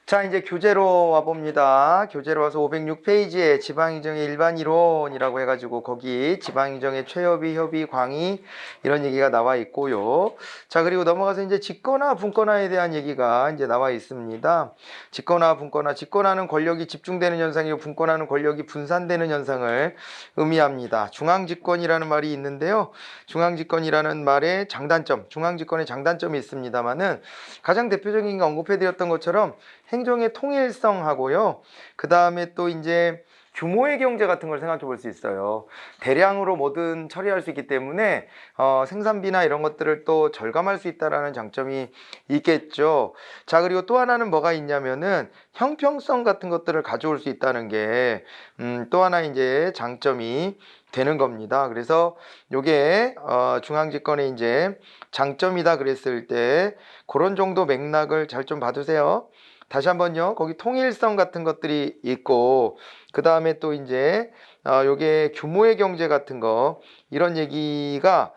자, 이제 교재로 와봅니다. 교재로 와서 506페이지에 지방이정의 일반 이론이라고 해가지고 거기 지방이정의 최협의, 협의, 광의 이런 얘기가 나와 있고요. 자, 그리고 넘어가서 이제 직권화, 분권화에 대한 얘기가 이제 나와 있습니다. 직권화, 분권화, 직권화는 권력이 집중되는 현상이고 분권화는 권력이 분산되는 현상을 의미합니다. 중앙집권이라는 말이 있는데요. 중앙집권이라는 말의 장단점, 중앙집권의 장단점이 있습니다만은 가장 대표적인 게 언급해드렸던 것처럼 행정의 통일성하고요. 그 다음에 또 이제 규모의 경제 같은 걸 생각해 볼 수 있어요. 대량으로 뭐든 처리할 수 있기 때문에 생산비나 이런 것들을 또 절감할 수 있다는 장점이 있겠죠. 자, 그리고 또 하나는 뭐가 있냐면은 형평성 같은 것들을 가져올 수 있다는 게 또 하나 이제 장점이 되는 겁니다. 그래서 요게 중앙집권의 이제 장점이다 그랬을 때 그런 정도 맥락을 잘 좀 봐두세요. 다시 한번요. 거기 통일성 같은 것들이 있고 그 다음에 또 이제 요게 규모의 경제 같은 거 이런 얘기가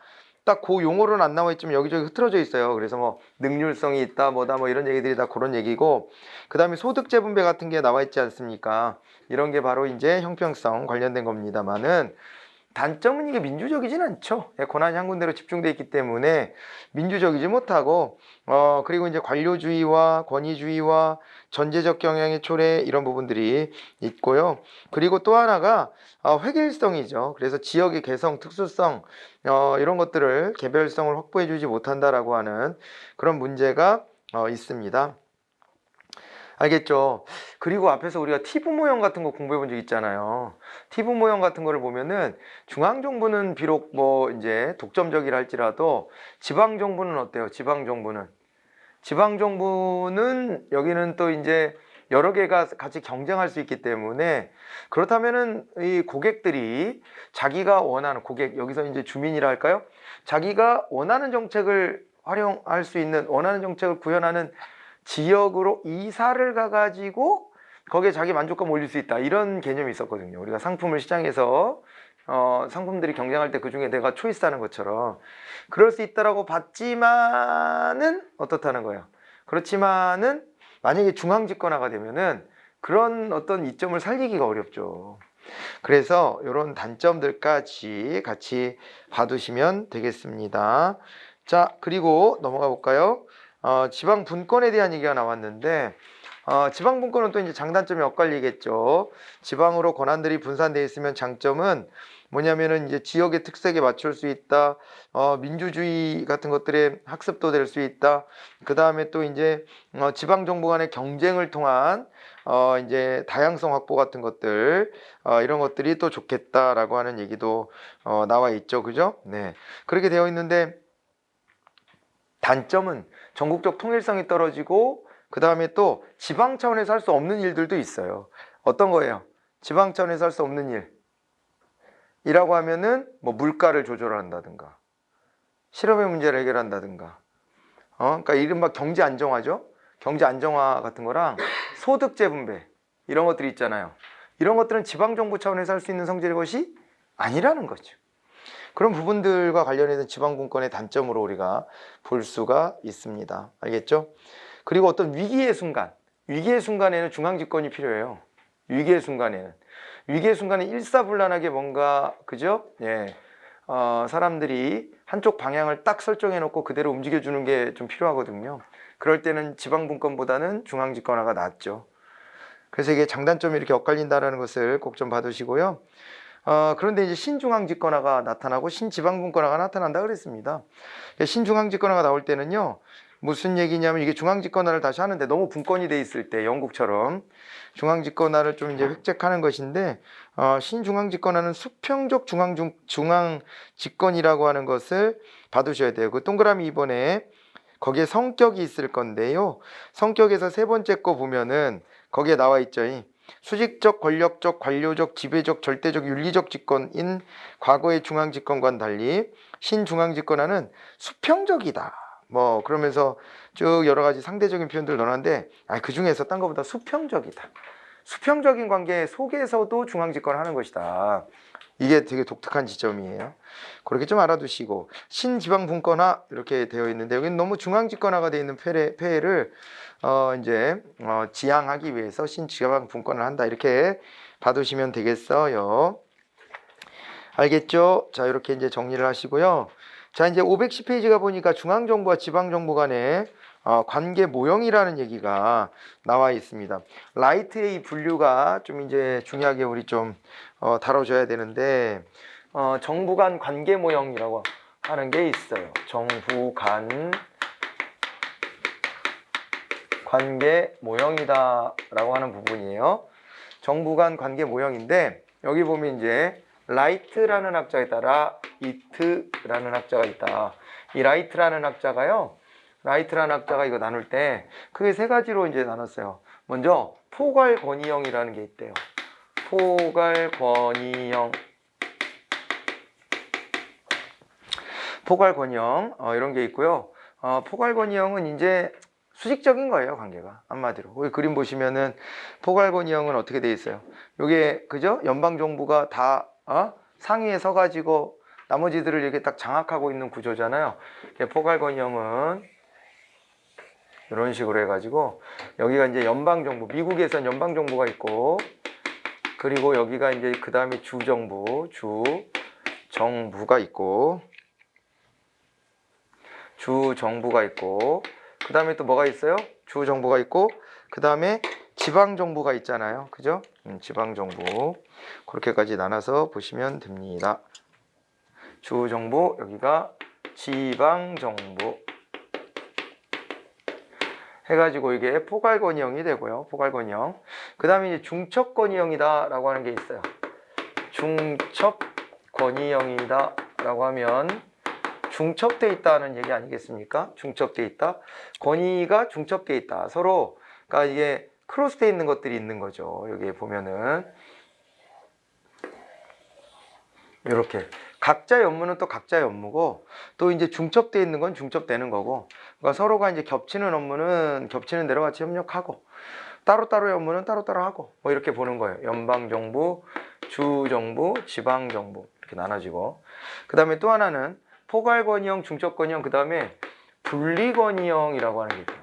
딱 그 용어로는 안 나와 있지만 여기저기 흐트러져 있어요. 그래서 뭐 능률성이 있다 뭐다 뭐 이런 얘기들이 다 그런 얘기고 그 다음에 소득 재분배 같은 게 나와 있지 않습니까? 이런 게 바로 이제 형평성 관련된 겁니다만은 단점은 이게 민주적이진 않죠. 권한이 한 군데로 집중되어 있기 때문에 민주적이지 못하고 그리고 이제 관료주의와 권위주의와 전제적 경향의 초래 이런 부분들이 있고요. 그리고 또 하나가 획일성이죠. 그래서 지역의 개성, 특수성 이런 것들을 개별성을 확보해 주지 못한다라고 하는 그런 문제가 있습니다. 알겠죠? 그리고 앞에서 우리가 티브 모형 같은 거 공부해 본 적 있잖아요. 티브 모형 같은 거를 보면은 중앙정부는 비록 뭐 이제 독점적이라 할지라도 지방정부는 어때요? 지방정부는 여기는 또 이제 여러 개가 같이 경쟁할 수 있기 때문에 그렇다면은 이 고객들이 자기가 원하는 고객, 여기서 이제 주민이라 할까요? 자기가 원하는 정책을 활용할 수 있는 원하는 정책을 구현하는 지역으로 이사를 가가지고 거기에 자기 만족감 올릴 수 있다 이런 개념이 있었거든요. 우리가 상품을 시장에서 상품들이 경쟁할 때 그중에 내가 초이스하는 것처럼 그럴 수 있다라고 봤지만은 어떻다는 거예요. 그렇지만은 만약에 중앙집권화가 되면은 그런 어떤 이점을 살리기가 어렵죠. 그래서 이런 단점들까지 같이 봐두시면 되겠습니다. 자, 그리고 넘어가 볼까요? 지방 분권에 대한 얘기가 나왔는데 지방 분권은 또 이제 장단점이 엇갈리겠죠. 지방으로 권한들이 분산되어 있으면 장점은 뭐냐면은 이제 지역의 특색에 맞출 수 있다. 민주주의 같은 것들의 학습도 될 수 있다. 그 다음에 또 이제 지방 정부 간의 경쟁을 통한 이제 다양성 확보 같은 것들 이런 것들이 또 좋겠다라고 하는 얘기도 나와 있죠. 그죠? 네. 그렇게 되어 있는데 단점은 전국적 통일성이 떨어지고 그 다음에 또 지방 차원에서 할 수 없는 일들도 있어요. 어떤 거예요? 지방 차원에서 할 수 없는 일이라고 하면은 뭐 물가를 조절한다든가 실업의 문제를 해결한다든가 그러니까 이른바 경제 안정화죠. 경제 안정화 같은 거랑 소득 재분배 이런 것들이 있잖아요. 이런 것들은 지방 정부 차원에서 할 수 있는 성질의 것이 아니라는 거죠. 그런 부분들과 관련해서 지방분권의 단점으로 우리가 볼 수가 있습니다. 알겠죠? 그리고 어떤 위기의 순간에는 중앙집권이 필요해요. 위기의 순간에 일사불란하게 뭔가 그죠? 예, 사람들이 한쪽 방향을 딱 설정해 놓고 그대로 움직여주는 게 좀 필요하거든요. 그럴 때는 지방분권보다는 중앙집권화가 낫죠. 그래서 이게 장단점이 이렇게 엇갈린다는 것을 꼭 좀 봐두시고요. 그런데 이제 신중앙집권화가 나타나고 신지방분권화가 나타난다 그랬습니다. 신중앙집권화가 나올 때는요, 무슨 얘기냐면 이게 중앙집권화를 다시 하는데 너무 분권이 돼 있을 때 영국처럼 중앙집권화를 좀 이제 획책하는 것인데 신중앙집권화는 수평적 중앙집권이라고 하는 것을 봐두셔야 돼요. 그 동그라미 2번에 거기에 성격이 있을 건데요. 성격에서 세 번째 거 보면은 거기에 나와 있죠. 수직적, 권력적, 관료적, 지배적, 절대적, 윤리적 집권인 과거의 중앙집권과는 달리 신중앙집권화는 수평적이다. 뭐 그러면서 쭉 여러 가지 상대적인 표현들을 넣었는데 그 중에서 딴 것보다 수평적이다. 수평적인 관계 속에서도 중앙집권을 하는 것이다. 이게 되게 독특한 지점이에요. 그렇게 좀 알아두시고 신지방분권화 이렇게 되어 있는데 여기는 너무 중앙집권화가 되어 있는 폐해를 지향하기 위해서 신지방분권을 한다 이렇게 봐두시면 되겠어요. 알겠죠? 자, 이렇게 이제 정리를 하시고요. 자, 이제 510페이지가 보니까 중앙정부와 지방정부 간의 관계 모형이라는 얘기가 나와 있습니다. 라이트의 이 분류가 좀 이제 중요하게 우리 좀 다뤄줘야 되는데, 정부 간 관계 모형이라고 하는 게 있어요. 정부 간 관계 모형이다라고 하는 부분이에요. 정부 간 관계 모형인데, 여기 보면 이제 라이트라는 학자가 있다, 라이트라는 학자가 있다. 이 라이트라는 학자가요, 라이트라는 학자가 이거 나눌 때 크게 세 가지로 이제 나눴어요. 먼저 포괄권위형이라는 게 있대요. 포괄권위형. 포괄권위형 이런 게 있고요. 포괄권위형은 이제 수직적인 거예요, 관계가. 한마디로. 여기 그림 보시면은 포괄권위형은 어떻게 돼 있어요? 요게 그죠? 연방 정부가 다 상위에 서 가지고 나머지들을 이렇게 딱 장악하고 있는 구조잖아요. 포괄권위형은 이런 식으로 해가지고 여기가 이제 연방 정부, 미국에선 연방 정부가 있고, 그리고 여기가 이제 그 다음에 주정부가 있고, 주정부가 있고, 그 다음에 또 뭐가 있어요? 주정부가 있고, 그 다음에 지방정부가 있잖아요. 그죠? 지방정부. 그렇게까지 나눠서 보시면 됩니다. 주정부, 여기가 지방정부. 해가지고 이게 포괄권위형이 되고요. 포괄권위형. 그 다음에 이제 중첩권위형이다 라고 하는 게 있어요. 중첩권위형이다 라고 하면 중첩돼 있다는 얘기 아니겠습니까? 중첩돼 있다. 권위가 중첩돼 있다. 서로, 그러니까 이게 크로스돼 있는 것들이 있는 거죠. 여기 보면은 이렇게 각자의 업무는 또 각자의 업무고, 또 이제 중첩돼 있는 건 중첩되는 거고, 그러니까 서로가 이제 겹치는 업무는 겹치는 대로 같이 협력하고, 따로따로의 업무는 따로따로 하고, 뭐 이렇게 보는 거예요. 연방정부, 주정부, 지방정부 이렇게 나눠지고, 그 다음에 또 하나는 포괄권위형, 중첩권위형, 그 다음에 분리권위형이라고 하는 게 있어요.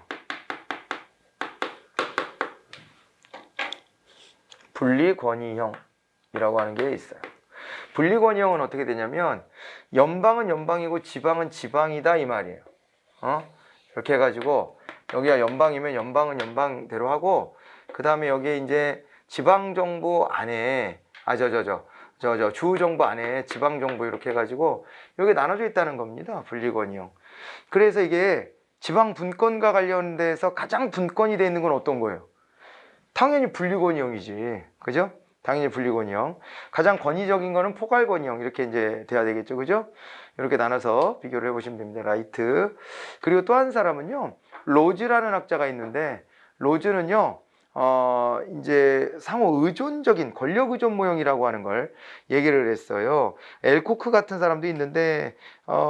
분리권위형이라고 하는 게 있어요. 분리권위형은 어떻게 되냐면 연방은 연방이고 지방은 지방이다 이 말이에요. 이렇게 해가지고 여기가 연방이면 연방은 연방대로 하고, 그 다음에 여기에 이제 지방정부 안에 주정부 안에 지방정부 이렇게 해가지고 여기 나눠져 있다는 겁니다. 분리권위형. 그래서 이게 지방 분권과 관련돼서 가장 분권이 되어 있는 건 어떤 거예요? 당연히 분리권위형이지. 그죠? 당연히 분리권위형. 가장 권위적인 거는 포괄권위형. 이렇게 이제 돼야 되겠죠. 그죠? 이렇게 나눠서 비교를 해보시면 됩니다. 라이트. 그리고 또 한 사람은요, 로즈라는 학자가 있는데, 로즈는요, 이제 상호 의존적인 권력 의존 모형이라고 하는 걸 얘기를 했어요. 엘코크 같은 사람도 있는데,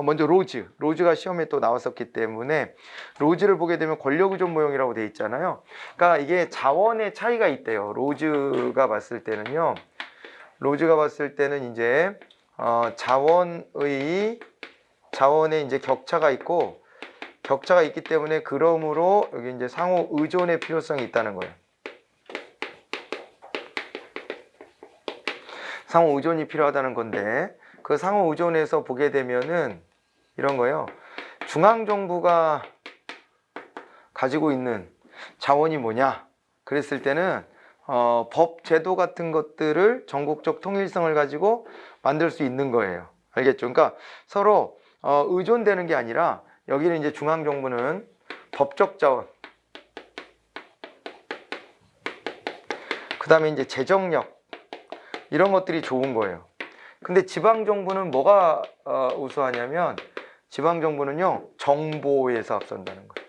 먼저 로즈가 시험에 또 나왔었기 때문에 로즈를 보게 되면 권력 의존 모형이라고 돼 있잖아요. 그러니까 이게 자원의 차이가 있대요. 로즈가 봤을 때는 이제 자원의 이제 격차가 있기 때문에, 그러므로 여기 이제 상호 의존의 필요성이 있다는 거예요. 상호 의존이 필요하다는 건데, 그 상호 의존에서 보게 되면은 이런 거예요. 중앙정부가 가지고 있는 자원이 뭐냐? 그랬을 때는 법, 제도 같은 것들을 전국적 통일성을 가지고 만들 수 있는 거예요. 알겠죠? 그러니까 서로 의존되는 게 아니라, 여기는 이제 중앙정부는 법적 자원, 그 다음에 이제 재정력, 이런 것들이 좋은 거예요. 근데 지방정부는 뭐가 우수하냐면, 지방정부는요, 정보에서 앞선다는 거예요.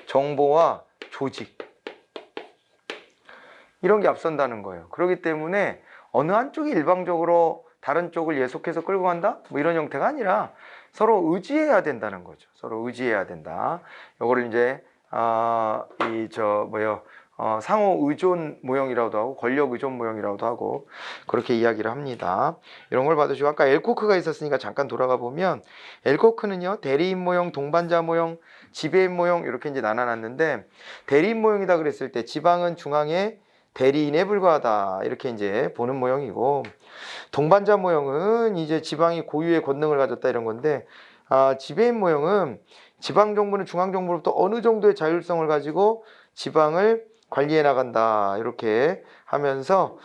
정보와 조직, 이런 게 앞선다는 거예요. 그렇기 때문에 어느 한쪽이 일방적으로 다른 쪽을 예속해서 끌고 간다? 뭐 이런 형태가 아니라 서로 의지해야 된다는 거죠. 서로 의지해야 된다. 요거를 이제 상호 의존 모형이라고도 하고 권력 의존 모형이라고도 하고 그렇게 이야기를 합니다. 이런 걸 봐주시고 아까 엘코크가 있었으니까 잠깐 돌아가 보면 엘코크는요 대리인 모형, 동반자 모형, 지배인 모형 이렇게 이제 나눠놨는데 대리인 모형이다 그랬을 때 지방은 중앙에 대리인에 불과하다 이렇게 이제 보는 모형이고 동반자 모형은 이제 지방이 고유의 권능을 가졌다 이런 건데 지배인 모형은 지방 정부는 중앙 정부로부터 어느 정도의 자율성을 가지고 지방을 관리해 나간다 이렇게 하면서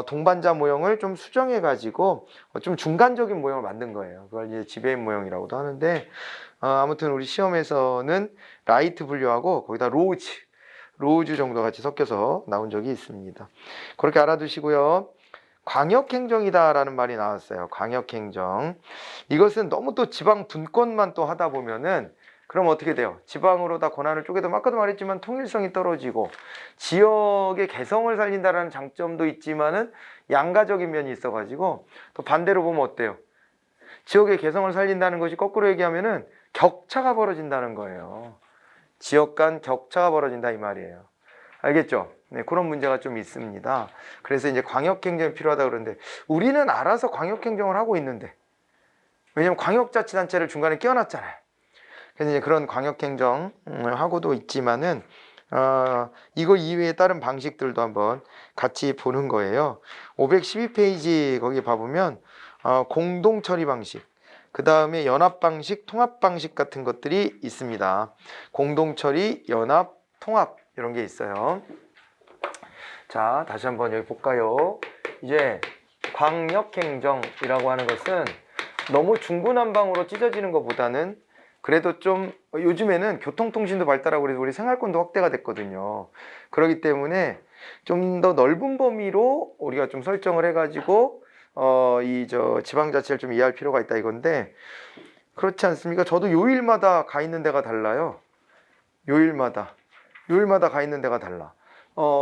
동반자 모형을 좀 수정해 가지고 좀 중간적인 모형을 만든 거예요. 그걸 이제 지배인 모형이라고도 하는데 아무튼 우리 시험에서는 라이트 분류하고 거기다 로우즈 정도 같이 섞여서 나온 적이 있습니다. 그렇게 알아두시고요. 광역행정이다라는 말이 나왔어요. 광역행정. 이것은 너무 또 지방 분권만 또 하다 보면은 그럼 어떻게 돼요? 지방으로 다 권한을 쪼개도 아까도 말했지만 통일성이 떨어지고 지역의 개성을 살린다라는 장점도 있지만은 양가적인 면이 있어가지고 또 반대로 보면 어때요? 지역의 개성을 살린다는 것이 거꾸로 얘기하면은 격차가 벌어진다는 거예요. 지역 간 격차가 벌어진다 이 말이에요. 알겠죠? 네, 그런 문제가 좀 있습니다. 그래서 이제 광역행정이 필요하다 그러는데 우리는 알아서 광역행정을 하고 있는데 왜냐면 광역자치단체를 중간에 끼워놨잖아요. 그래서 이제 그런 광역행정 하고도 있지만은 이거 이외에 다른 방식들도 한번 같이 보는 거예요. 512페이지 거기 봐보면 공동처리 방식, 그 다음에 연합 방식, 통합 방식 같은 것들이 있습니다. 공동처리, 연합, 통합 이런 게 있어요. 자, 다시 한번 여기 볼까요? 이제 광역행정이라고 하는 것은 너무 중구난방으로 찢어지는 것보다는 그래도 좀 요즘에는 교통통신도 발달하고 그래서 우리 생활권도 확대가 됐거든요. 그렇기 때문에 좀 더 넓은 범위로 우리가 좀 설정을 해가지고 지방자치를 좀 이해할 필요가 있다 이건데 그렇지 않습니까? 저도 요일마다 가 있는 데가 달라요. 요일마다 가 있는 데가 달라.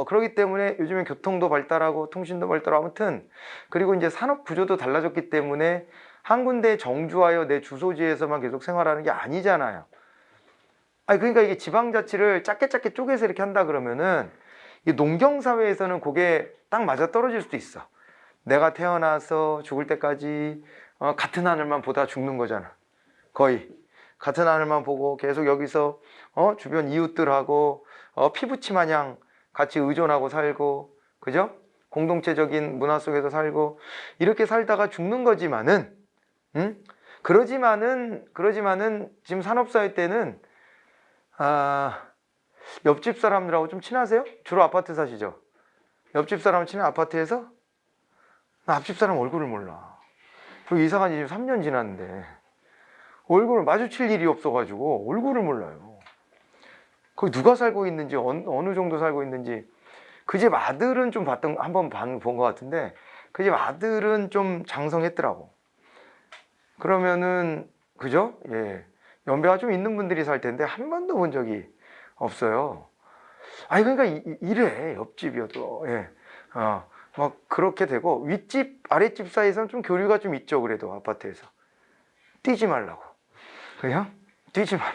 그렇기 때문에 요즘엔 교통도 발달하고 통신도 발달하고 아무튼 그리고 이제 산업 구조도 달라졌기 때문에 한 군데에 정주하여 내 주소지에서만 계속 생활하는 게 아니잖아요. 그러니까 이게 지방자치를 작게 쪼개서 이렇게 한다 그러면은 이 농경사회에서는 그게 딱 맞아 떨어질 수도 있어. 내가 태어나서 죽을 때까지 같은 하늘만 보다 죽는 거잖아. 거의 같은 하늘만 보고 계속 여기서 주변 이웃들하고 피부치 마냥 같이 의존하고 살고 그죠? 공동체적인 문화 속에서 살고 이렇게 살다가 죽는 거지만은 그러지만은 지금 산업사회 때는 옆집 사람들하고 좀 친하세요? 주로 아파트 사시죠? 옆집 사람 친한 아파트에서? 나 앞집 사람 얼굴을 몰라. 그리고 이사 간 지 지금 3년 지났는데 얼굴을 마주칠 일이 없어가지고 얼굴을 몰라요. 거기 누가 살고 있는지 어느 정도 살고 있는지 그 집 아들은 좀 한번 본 것 같은데 그 집 아들은 좀 장성했더라고. 그러면은 그죠? 예, 연배가 좀 있는 분들이 살 텐데 한 번도 본 적이 없어요. 그러니까 이래 옆집이어도 막 그렇게 되고 윗집 아랫집 사이에서는 좀 교류가 좀 있죠. 그래도 아파트에서 뛰지 말라고 그냥 뛰지 마라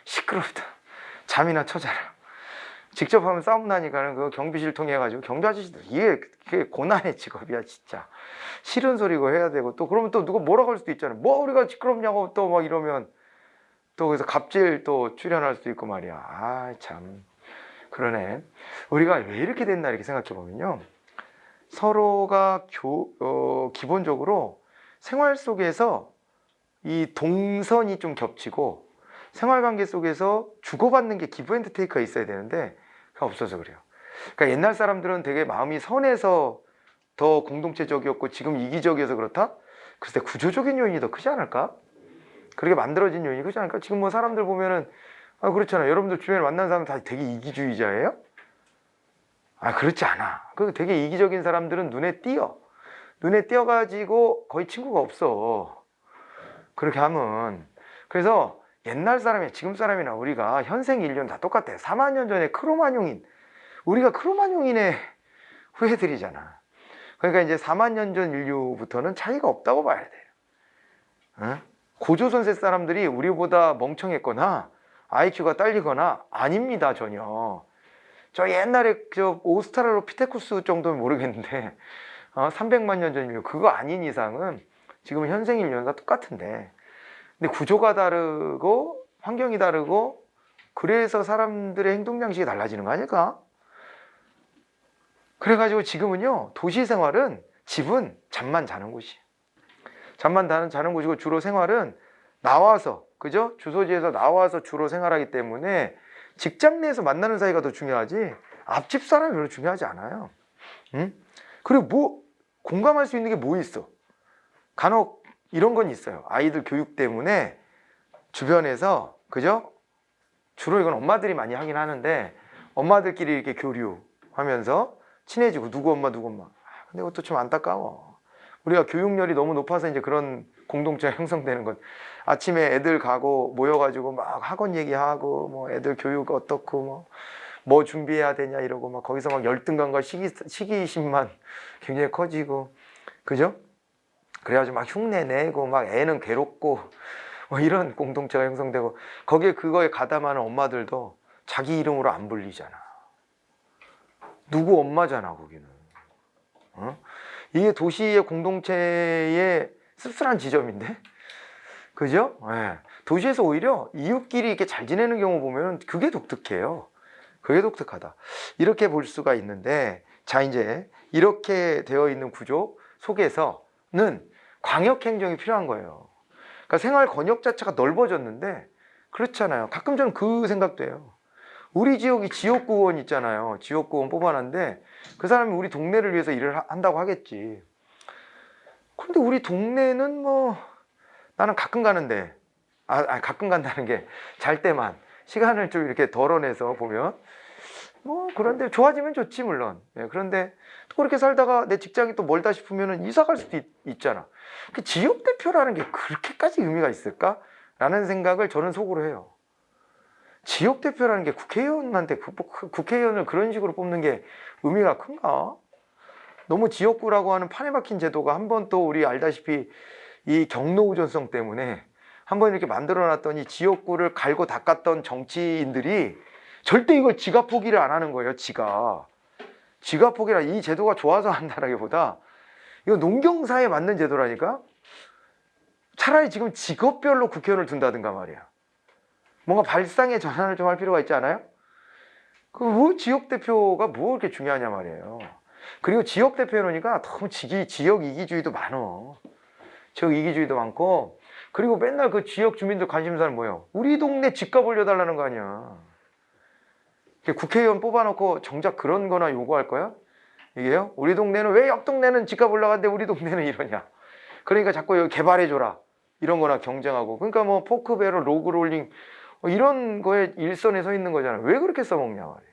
시끄럽다 잠이나 쳐자라 직접 하면 싸움 나니까는 그 경비실 통해 가지고 경비 아저씨들 이게 고난의 직업이야 진짜. 싫은 소리고 해야 되고 또 그러면 또 누가 뭐라고 할 수도 있잖아요. 뭐 우리가 시끄럽냐고 또 막 이러면 또 그래서 갑질 또 출연할 수도 있고 말이야. 참 그러네. 우리가 왜 이렇게 됐나 이렇게 생각해 보면요. 서로가 기본적으로 생활 속에서 이 동선이 좀 겹치고 생활관계 속에서 주고받는 게 기브 앤드 테이크가 있어야 되는데 그게 없어서 그래요. 그러니까 옛날 사람들은 되게 마음이 선해서 더 공동체적이었고 지금 이기적이어서 그렇다? 글쎄 구조적인 요인이 더 크지 않을까? 그렇게 만들어진 요인이 크지 않을까? 지금 뭐 사람들 보면은 그렇잖아요. 여러분들 주변에 만난 사람 다 되게 이기주의자예요? 그렇지 않아. 그 되게 이기적인 사람들은 눈에 띄어가지고 거의 친구가 없어. 그렇게 하면. 그래서 옛날 사람이 지금 사람이나 우리가 현생 인류는 다 똑같아. 4만 년 전에 크로마뇽인 우리가 크로마뇽인의 후예들이잖아. 그러니까 이제 4만 년 전 인류부터는 차이가 없다고 봐야 돼요. 고조선세 사람들이 우리보다 멍청했거나 IQ가 딸리거나 아닙니다 전혀. 저 옛날에 저 오스트랄로피테쿠스 정도는 모르겠는데 300만 년 전이면 그거 아닌 이상은 지금 현생 인류가 똑같은데, 근데 구조가 다르고 환경이 다르고 그래서 사람들의 행동 양식이 달라지는 거 아닐까? 그래가지고 지금은요, 도시 생활은 집은 잠만 자는 곳이에요. 잠만 자는 곳이고, 주로 생활은 나와서, 그죠? 주소지에서 나와서 주로 생활하기 때문에 직장 내에서 만나는 사이가 더 중요하지 앞집 사람이 별로 중요하지 않아요. 응? 그리고 뭐 공감할 수 있는 게 뭐 있어? 간혹 이런 건 있어요. 아이들 교육 때문에 주변에서, 그죠? 주로 이건 엄마들이 많이 하긴 하는데, 엄마들끼리 이렇게 교류하면서 친해지고, 누구 엄마 누구 엄마. 근데 그것도 좀 안타까워. 우리가 교육열이 너무 높아서 이제 그런 공동체가 형성되는 것. 아침에 애들 가고 모여가지고 막 학원 얘기하고, 뭐 애들 교육 어떻고, 뭐 준비해야 되냐 이러고, 막 거기서 막 열등감과 시기심만 굉장히 커지고, 그죠? 그래가지고 막 흉내 내고, 막 애는 괴롭고, 뭐 이런 공동체가 형성되고, 거기에 그거에 가담하는 엄마들도 자기 이름으로 안 불리잖아. 누구 엄마잖아, 거기는. 이게 도시의 공동체의 씁쓸한 지점인데, 그죠? 네. 도시에서 오히려 이웃끼리 이렇게 잘 지내는 경우 보면 그게 독특해요. 그게 독특하다. 이렇게 볼 수가 있는데, 자, 이제 이렇게 되어 있는 구조 속에서는 광역 행정이 필요한 거예요. 그러니까 생활 권역 자체가 넓어졌는데, 그렇잖아요. 가끔 저는 그 생각도 해요. 우리 지역이 지역구원 있잖아요. 지역구원 뽑아놨는데 그 사람이 우리 동네를 위해서 일을 한다고 하겠지. 그런데 우리 동네는 뭐 나는 가끔 가는데, 가끔 간다는 게 잘 때만 시간을 좀 이렇게 덜어내서 보면 뭐 그런데 좋아지면 좋지 물론. 그런데 또 그렇게 살다가 내 직장이 또 멀다 싶으면 이사 갈 수도 있잖아. 그 지역 대표라는 게 그렇게까지 의미가 있을까? 라는 생각을 저는 속으로 해요. 지역 대표라는 게 국회의원한테 국회의원을 그런 식으로 뽑는 게 의미가 큰가? 너무 지역구라고 하는 판에 박힌 제도가 한번 또 우리 알다시피 이 경로우전성 때문에 한번 이렇게 만들어 놨더니 지역구를 갈고 닦았던 정치인들이 절대 이걸 지가 포기를 안 하는 거예요. 지가 포기라, 이 제도가 좋아서 한다라기보다 이거 농경사에 맞는 제도라니까. 차라리 지금 직업별로 국회의원을 둔다든가 말이야. 뭔가 발상의 전환을 좀 할 필요가 있지 않아요? 그 뭐 지역 대표가 뭐 이렇게 중요하냐 말이에요. 그리고 지역 대표 해놓으니까 너무 지역 이기주의도 많어. 지역 이기주의도 많고, 그리고 맨날 그 지역 주민들 관심사는 뭐예요? 우리 동네 집값 올려달라는 거 아니야. 국회의원 뽑아놓고 정작 그런 거나 요구할 거야? 이게요? 우리 동네는 왜 옆 동네는 집값 올라갔는데 우리 동네는 이러냐. 그러니까 자꾸 여기 개발해줘라. 이런 거나 경쟁하고. 그러니까 뭐 포크배럴, 로그롤링 이런 거에 일선에 서 있는 거잖아요. 왜 그렇게 써먹냐 말이에요.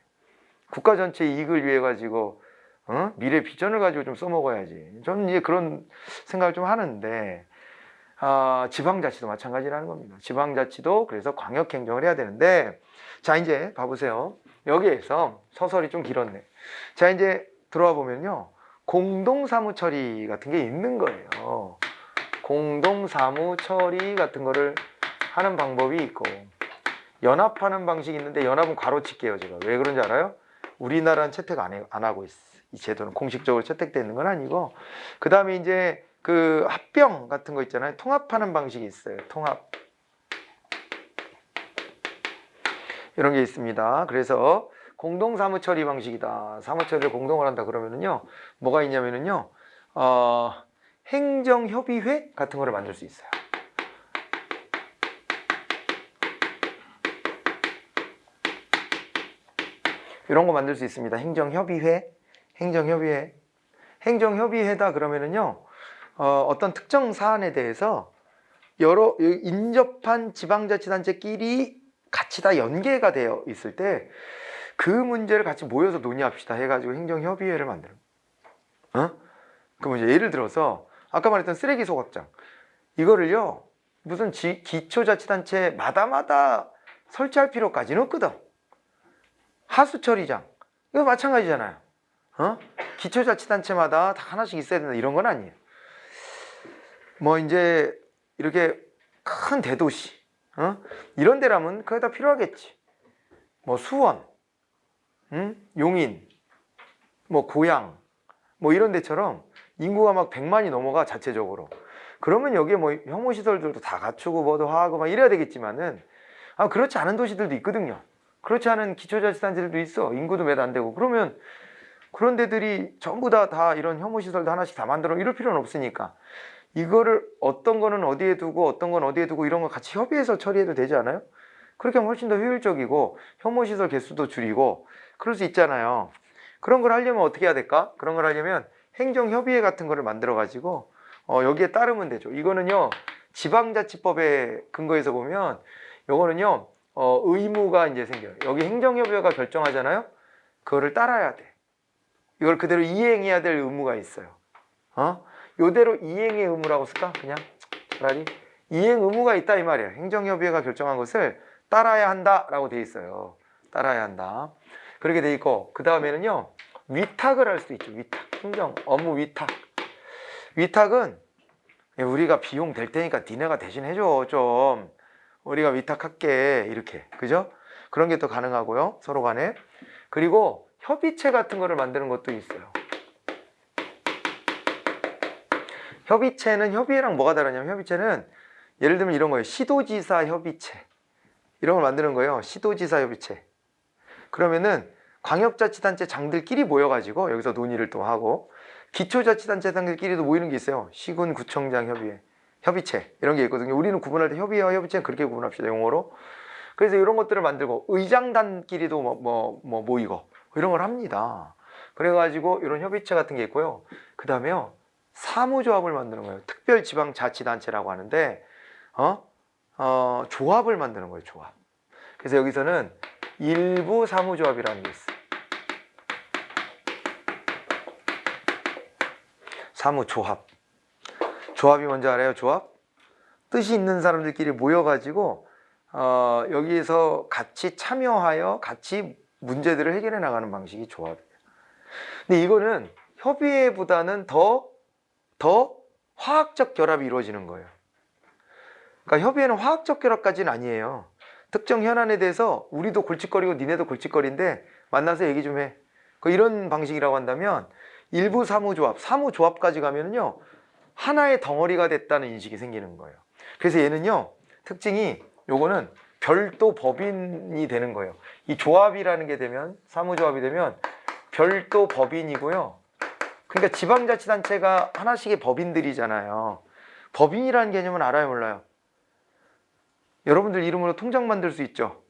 국가 전체 이익을 위해 가지고 미래 비전을 가지고 좀 써먹어야지. 저는 이제 그런 생각을 좀 하는데, 지방자치도 마찬가지라는 겁니다. 지방자치도 그래서 광역행정을 해야 되는데, 자, 이제 봐보세요. 여기에서 서설이 좀 길었네. 자, 이제 들어와 보면요, 공동사무처리 같은 게 있는 거예요. 공동사무처리 같은 거를 하는 방법이 있고, 연합하는 방식이 있는데, 연합은 괄호칠게요. 제가 왜 그런지 알아요? 우리나라는 채택 안 하고 있어. 이 제도는 공식적으로 채택되어 있는 건 아니고, 그 다음에 이제 그 합병 같은 거 있잖아요. 통합하는 방식이 있어요. 통합. 이런 게 있습니다. 그래서 공동사무처리 방식이다. 사무처리를 공동을 한다 그러면은요, 뭐가 있냐면은요, 행정협의회 같은 거를 만들 수 있어요. 이런 거 만들 수 있습니다. 행정협의회다 그러면은요, 어떤 특정 사안에 대해서 여러 인접한 지방자치단체끼리 같이 다 연계가 되어 있을 때 그 문제를 같이 모여서 논의합시다 해가지고 행정협의회를 만들어. 그럼 이제 예를 들어서 아까 말했던 쓰레기 소각장, 이거를요 무슨 기초자치단체마다 설치할 필요까지는 없거든. 하수처리장, 이거 마찬가지잖아요. 기초자치단체마다 다 하나씩 있어야 된다 이런 건 아니에요. 뭐 이제 이렇게 큰 대도시, 이런 데라면 그게 다 필요하겠지. 뭐 수원, 용인, 뭐 고양, 뭐 이런 데처럼 인구가 막 100만이 넘어가 자체적으로. 그러면 여기에 뭐 혐오시설들도 다 갖추고 뭐도 하고 막 이래야 되겠지만은 그렇지 않은 도시들도 있거든요. 그렇지 않은 기초자치단체들도 있어. 인구도 몇 안 되고. 그러면 그런 데들이 전부 다 이런 혐오시설도 하나씩 다 만들어 이럴 필요는 없으니까 이거를 어떤 거는 어디에 두고 어떤 건 어디에 두고 이런 거 같이 협의해서 처리해도 되지 않아요? 그렇게 하면 훨씬 더 효율적이고 혐오시설 개수도 줄이고 그럴 수 있잖아요. 그런 걸 하려면 어떻게 해야 될까? 그런 걸 하려면 행정협의회 같은 거를 만들어 가지고 여기에 따르면 되죠. 이거는요 지방자치법에 근거해서 보면 요거는요 의무가 이제 생겨요. 여기 행정협의회가 결정하잖아요. 그거를 따라야 돼. 이걸 그대로 이행해야 될 의무가 있어요. 요대로 이행의 의무라고 쓸까? 그냥 차라리 이행 의무가 있다 이 말이에요. 행정협의회가 결정한 것을 따라야 한다라고 돼 있어요. 따라야 한다. 그렇게 돼 있고 그 다음에는요 위탁을 할 수도 있죠. 위탁, 행정 업무 위탁. 위탁은 우리가 비용 될 테니까 니네가 대신 해줘 좀. 우리가 위탁할게 이렇게 그죠? 그런 게 또 가능하고요 서로 간에. 그리고 협의체 같은 거를 만드는 것도 있어요. 협의체는 협의회랑 뭐가 다르냐면 협의체는 예를 들면 이런 거예요. 시도지사 협의체 이런 걸 만드는 거예요. 시도지사 협의체. 그러면은 광역자치단체 장들끼리 모여가지고 여기서 논의를 또 하고 기초자치단체 장들끼리도 모이는 게 있어요. 시군 구청장 협의회, 협의체 이런 게 있거든요. 우리는 구분할 때 협의회와 협의체는 그렇게 구분합시다 용어로. 그래서 이런 것들을 만들고 의장단끼리도 모이고 이런 걸 합니다. 그래가지고 이런 협의체 같은 게 있고요. 그 다음에요 사무조합을 만드는 거예요. 특별지방자치단체라고 하는데 조합을 만드는 거예요. 조합. 그래서 여기서는 일부 사무조합이라는 게 있어요. 사무조합. 조합이 뭔지 알아요? 조합? 뜻이 있는 사람들끼리 모여가지고 여기에서 같이 참여하여 같이 문제들을 해결해 나가는 방식이 조합이에요. 근데 이거는 협의회보다는 더 화학적 결합이 이루어지는 거예요. 그러니까 협의회는 화학적 결합까지는 아니에요. 특정 현안에 대해서 우리도 골칫거리고 니네도 골칫거리인데 만나서 얘기 좀 해. 이런 방식이라고 한다면 일부 사무조합까지 가면은요 하나의 덩어리가 됐다는 인식이 생기는 거예요. 그래서 얘는요 특징이 요거는 별도 법인이 되는 거예요. 이 조합이라는 게 되면 사무조합이 되면 별도 법인이고요. 그러니까 지방자치단체가 하나씩의 법인들이잖아요. 법인이라는 개념은 알아요 몰라요? 여러분들 이름으로 통장 만들 수 있죠.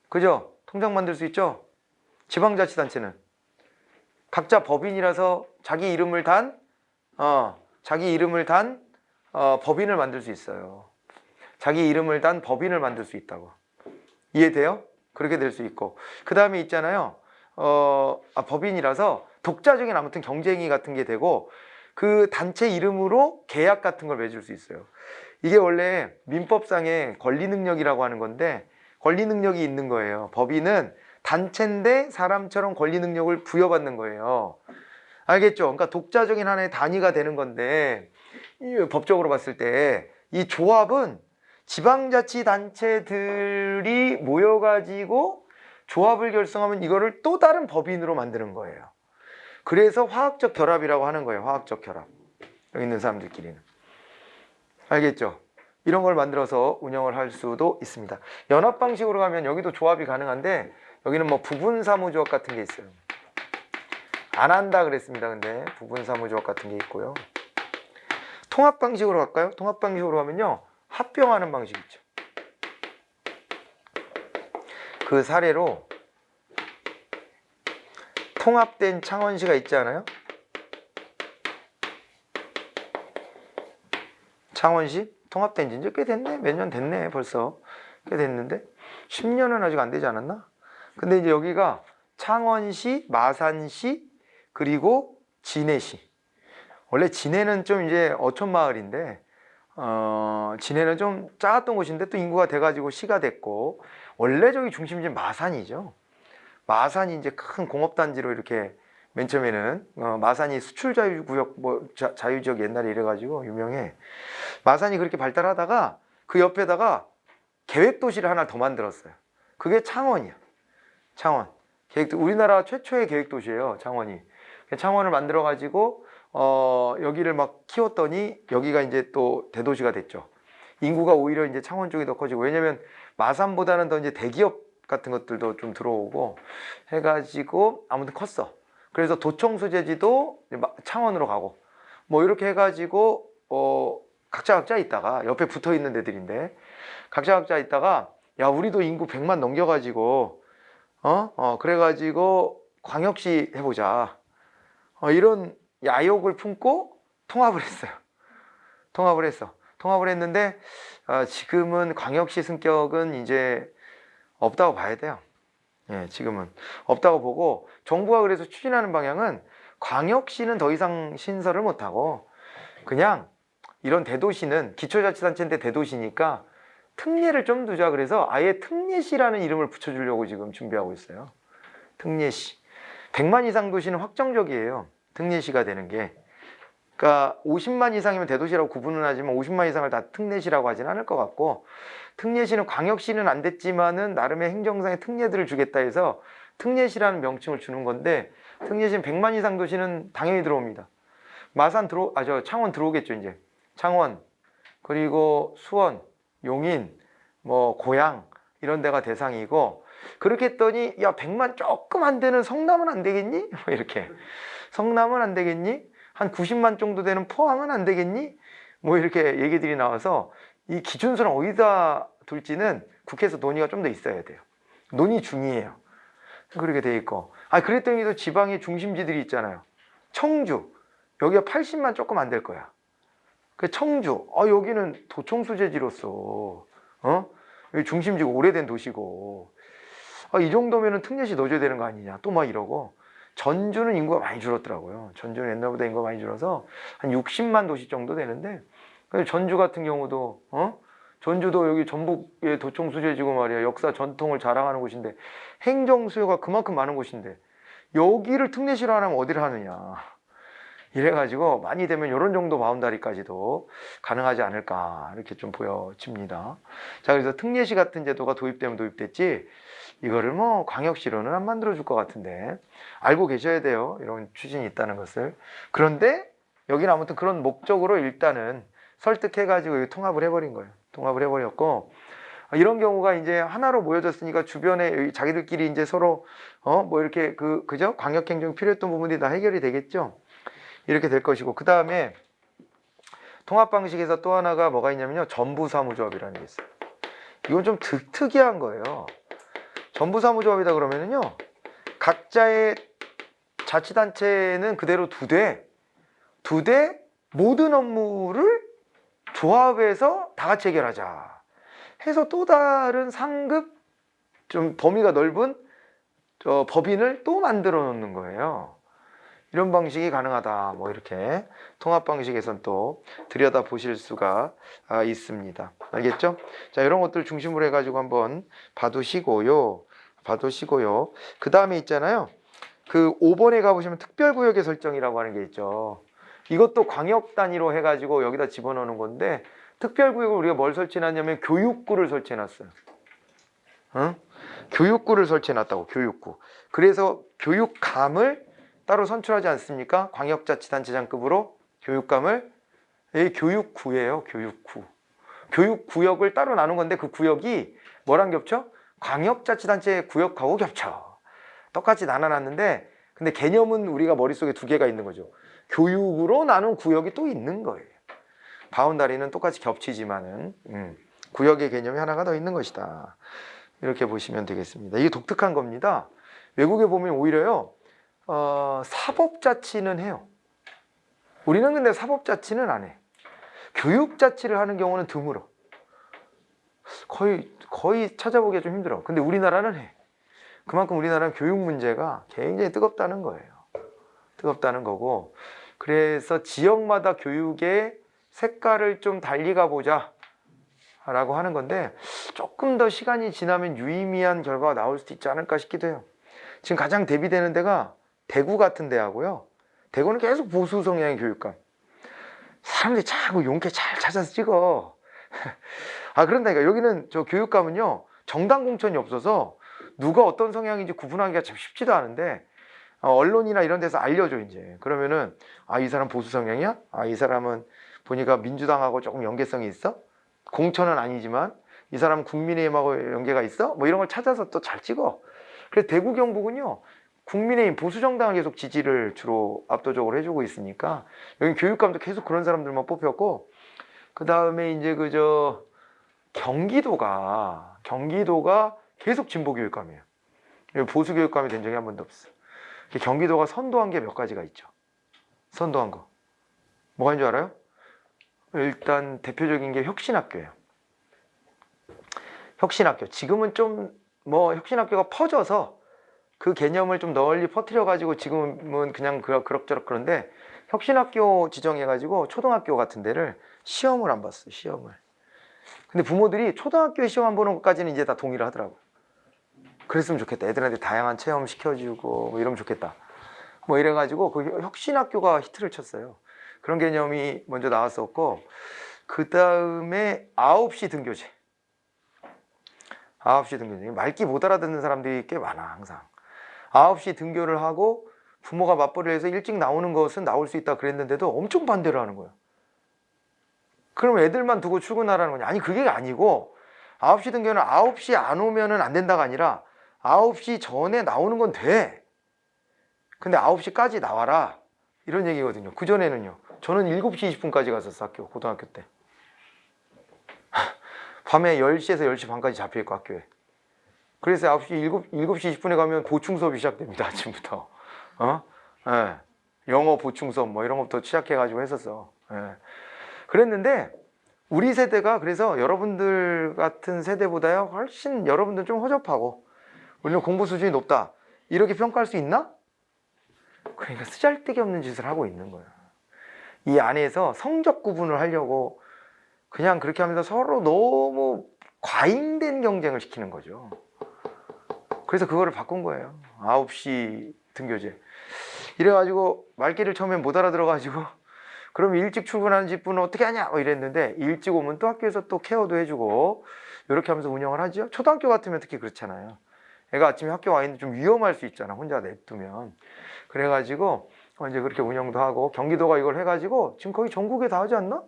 그죠? 통장 만들 수 있죠. 지방자치단체는 각자 법인이라서 자기 이름을 단 법인을 만들 수 있어요. 자기 이름을 단 법인을 만들 수 있다고. 이해돼요? 그렇게 될 수 있고 그 다음에 있잖아요. 법인이라서 독자적인 아무튼 경쟁이 같은 게 되고 그 단체 이름으로 계약 같은 걸 맺을 수 있어요. 이게 원래 민법상의 권리 능력이라고 하는 건데 권리 능력이 있는 거예요. 법인은 단체인데 사람처럼 권리 능력을 부여받는 거예요. 알겠죠? 그러니까 독자적인 하나의 단위가 되는 건데 법적으로 봤을 때 이 조합은 지방자치단체들이 모여가지고 조합을 결성하면 이거를 또 다른 법인으로 만드는 거예요. 그래서 화학적 결합이라고 하는 거예요. 화학적 결합. 여기 있는 사람들끼리는. 알겠죠? 이런 걸 만들어서 운영을 할 수도 있습니다. 연합 방식으로 가면 여기도 조합이 가능한데 여기는 뭐 부분사무조합 같은 게 있어요. 안 한다 그랬습니다. 근데 부분사무조합 같은 게 있고요. 통합 방식으로 갈까요? 통합 방식으로 가면요. 합병하는 방식 있죠. 그 사례로 통합된 창원시가 있지 않아요? 창원시? 통합된 지 이제 꽤 됐네. 몇 년 됐네. 벌써. 꽤 됐는데. 10년은 아직 안 되지 않았나? 근데 이제 여기가 창원시, 마산시, 그리고 진해시. 원래 진해는 좀 이제 어촌마을인데, 진해는 좀 작았던 곳인데 또 인구가 돼가지고 시가 됐고, 원래 저기 중심지는 마산이죠. 마산이 이제 큰 공업단지로 이렇게 맨 처음에는 마산이 수출자유구역 자유지역 옛날에 이래가지고 유명해. 마산이 그렇게 발달하다가 그 옆에다가 계획도시를 하나 더 만들었어요. 그게 창원이야. 창원. 우리나라 최초의 계획도시예요, 창원이. 창원을 만들어 가지고 여기를 막 키웠더니 여기가 이제 또 대도시가 됐죠. 인구가 오히려 이제 창원 쪽이 더 커지고, 왜냐면 마산보다는 더 이제 대기업 같은 것들도 좀 들어오고 해가지고 아무튼 컸어. 그래서 도청 소재지도 창원으로 가고 뭐 이렇게 해가지고 각자 있다가 옆에 붙어 있는 데들인데 각자 있다가 야 우리도 인구 100만 넘겨가지고 그래가지고 광역시 해보자 이런 야욕을 품고 통합을 했어요. 통합을 했는데 지금은 광역시 승격은 이제 없다고 봐야 돼요. 예, 지금은 없다고 보고 정부가 그래서 추진하는 방향은 광역시는 더 이상 신설을 못하고 그냥 이런 대도시는 기초자치단체인데 대도시니까 특례를 좀 두자 그래서 아예 특례시라는 이름을 붙여주려고 지금 준비하고 있어요. 특례시. 100만 이상 도시는 확정적이에요. 특례시가 되는 게. 그러니까 50만 이상이면 대도시라고 구분은 하지만 50만 이상을 다 특례시라고 하진 않을 것 같고 특례시는 광역시는 안 됐지만은 나름의 행정상의 특례들을 주겠다 해서 특례시라는 명칭을 주는 건데 특례시는 100만 이상 도시는 당연히 들어옵니다. 창원 들어오겠죠, 이제. 창원, 그리고 수원, 용인, 뭐 고양 이런 데가 대상이고 그렇게 했더니 야 100만 조금 안 되는 성남은 안 되겠니? 뭐 이렇게 성남은 안 되겠니? 한 90만 정도 되는 포항은 안 되겠니? 뭐 이렇게 얘기들이 나와서 이 기준수는 어디다 둘지는 국회에서 논의가 좀 더 있어야 돼요. 논의 중이에요. 그렇게 돼 있고. 그랬더니 또 지방의 중심지들이 있잖아요. 청주. 여기가 80만 조금 안 될 거야. 그 청주. 여기는 도청 소재지로서 여기 중심지고 오래된 도시고. 이 정도면은 특례시 넣어줘야 되는 거 아니냐. 또 막 이러고. 전주는 인구가 많이 줄었더라고요. 전주는 옛날보다 인구가 많이 줄어서 한 60만 도시 정도 되는데 전주 같은 경우도 전주도 여기 전북의 도청 소재지고 말이야. 역사 전통을 자랑하는 곳인데 행정 수요가 그만큼 많은 곳인데 여기를 특례시로 하면 어디를 하느냐. 이래가지고 많이 되면 이런 정도 바운다리까지도 가능하지 않을까 이렇게 좀 보여집니다. 자, 그래서 특례시 같은 제도가 도입되면 도입됐지 이거를 뭐 광역시로는 안 만들어줄 것 같은데 알고 계셔야 돼요. 이런 추진이 있다는 것을. 그런데 여기는 아무튼 그런 목적으로 일단은 설득해가지고 통합을 해버린 거예요. 통합을 해버렸고 이런 경우가 이제 하나로 모여졌으니까 주변에 자기들끼리 이제 서로 뭐 이렇게 그죠? 광역행정 필요했던 부분들이 다 해결이 되겠죠. 이렇게 될 것이고 그 다음에 통합 방식에서 또 하나가 뭐가 있냐면요. 전부사무조합이라는 게 있어요. 이건 좀 특이한 거예요. 전부사무조합이다 그러면은요. 각자의 자치단체는 그대로 두 대 모든 업무를 조합해서 다 같이 해결하자 해서 또 다른 상급 좀 범위가 넓은 법인을 또 만들어 놓는 거예요. 이런 방식이 가능하다. 뭐 이렇게 통합 방식에선 또 들여다 보실 수가 있습니다. 알겠죠? 자, 이런 것들 중심으로 해가지고 한번 봐두시고요. 그 다음에 있잖아요. 그 5번에 가보시면 특별구역의 설정이라고 하는 게 있죠. 이것도 광역 단위로 해가지고 여기다 집어넣는 건데 특별구역을 우리가 뭘 설치해놨냐면 교육구를 설치해놨어요. 교육구를 설치해놨다고. 교육구. 그래서 교육감을 따로 선출하지 않습니까? 광역자치단체장급으로 교육감을 교육구예요. 교육구. 교육구역을 따로 나눈 건데 그 구역이 뭐랑 겹쳐? 광역자치단체 구역하고 겹쳐. 똑같이 나눠놨는데 근데 개념은 우리가 머릿속에 두 개가 있는 거죠. 교육으로 나눈 구역이 또 있는 거예요. 바운다리는 똑같이 겹치지만은 구역의 개념이 하나가 더 있는 것이다. 이렇게 보시면 되겠습니다. 이게 독특한 겁니다. 외국에 보면 오히려요. 사법자치는 해요. 우리는 근데 사법자치는 안 해. 교육자치를 하는 경우는 드물어. 거의 찾아보기가 좀 힘들어. 근데 우리나라는 해. 그만큼 우리나라는 교육 문제가 굉장히 뜨겁다는 거예요. 뜨겁다는 거고 그래서 지역마다 교육의 색깔을 좀 달리 가보자 라고 하는 건데 조금 더 시간이 지나면 유의미한 결과가 나올 수도 있지 않을까 싶기도 해요. 지금 가장 대비되는 데가 대구 같은 데하고요. 대구는 계속 보수 성향의 교육감. 사람들이 자꾸 용케 잘 찾아서 찍어. 그런다니까 여기는 저 교육감은요. 정당 공천이 없어서 누가 어떤 성향인지 구분하기가 참 쉽지도 않은데 언론이나 이런 데서 알려줘 이제. 그러면은 아, 이 사람 보수 성향이야? 아, 이 사람은 보니까 민주당하고 조금 연계성이 있어? 공천은 아니지만 이 사람은 국민의힘하고 연계가 있어? 뭐 이런 걸 찾아서 또 잘 찍어. 그래서 대구 경북은요, 국민의힘 보수정당을 계속 지지를 주로 압도적으로 해주고 있으니까 여기 교육감도 계속 그런 사람들만 뽑혔고, 그 다음에 이제 그저 경기도가 계속 진보 교육감이에요. 보수 교육감이 된 적이 한 번도 없어. 경기도가 선도한 게 몇 가지가 있죠. 선도한 거 뭐가 있는 줄 알아요? 일단 대표적인 게 혁신학교예요. 혁신학교. 지금은 좀 뭐 혁신학교가 퍼져서 그 개념을 좀 널리 퍼뜨려 가지고 지금은 그냥 그럭저럭 그런데, 혁신학교 지정해 가지고 초등학교 같은 데를 시험을 안 봤어요. 시험을. 근데 부모들이 초등학교에 시험 안 보는 것까지는 이제 다 동의를 하더라고. 그랬으면 좋겠다. 애들한테 다양한 체험 시켜주고 뭐 이러면 좋겠다. 뭐 이래가지고 그 혁신학교가 히트를 쳤어요. 그런 개념이 먼저 나왔었고, 그 다음에 9시 등교제. 9시 등교제. 말귀 못 알아듣는 사람들이 꽤 많아, 항상. 9시 등교를 하고 부모가 맞벌이를 해서 일찍 나오는 것은 나올 수 있다 그랬는데도 엄청 반대를 하는 거야. 그럼 애들만 두고 출근하라는 거냐? 아니, 그게 아니고 9시 등교는 9시 안 오면은 안 된다가 아니라 9시 전에 나오는 건 돼. 근데 9시까지 나와라. 이런 얘기거든요. 그전에는요. 저는 7시 20분까지 갔었어, 고등학교 때. 밤에 10시에서 10시 반까지 잡혀있고, 학교에. 그래서 7시 20분에 가면 보충 수업이 시작됩니다, 아침부터. 예. 영어 보충 수업 뭐 이런 것부터 시작해가지고 했었어. 예. 그랬는데, 우리 세대가 그래서 여러분들 같은 세대보다요, 훨씬 여러분들 좀 허접하고, 우리는 공부 수준이 높다. 이렇게 평가할 수 있나? 그러니까 쓰잘데기 없는 짓을 하고 있는 거예요. 이 안에서 성적 구분을 하려고 그냥 그렇게 하면서 서로 너무 과잉된 경쟁을 시키는 거죠. 그래서 그거를 바꾼 거예요. 9시 등교제. 이래가지고 말귀를 처음엔 못 알아들어가지고 그럼 일찍 출근하는 집분은 어떻게 하냐 뭐 이랬는데, 일찍 오면 또 학교에서 또 케어도 해주고 이렇게 하면서 운영을 하죠. 초등학교 같으면 특히 그렇잖아요. 애가 아침에 학교 와 있는데 좀 위험할 수 있잖아, 혼자 냅두면. 그래가지고 이제 그렇게 운영도 하고, 경기도가 이걸 해가지고 지금 거의 전국에 다 하지 않나?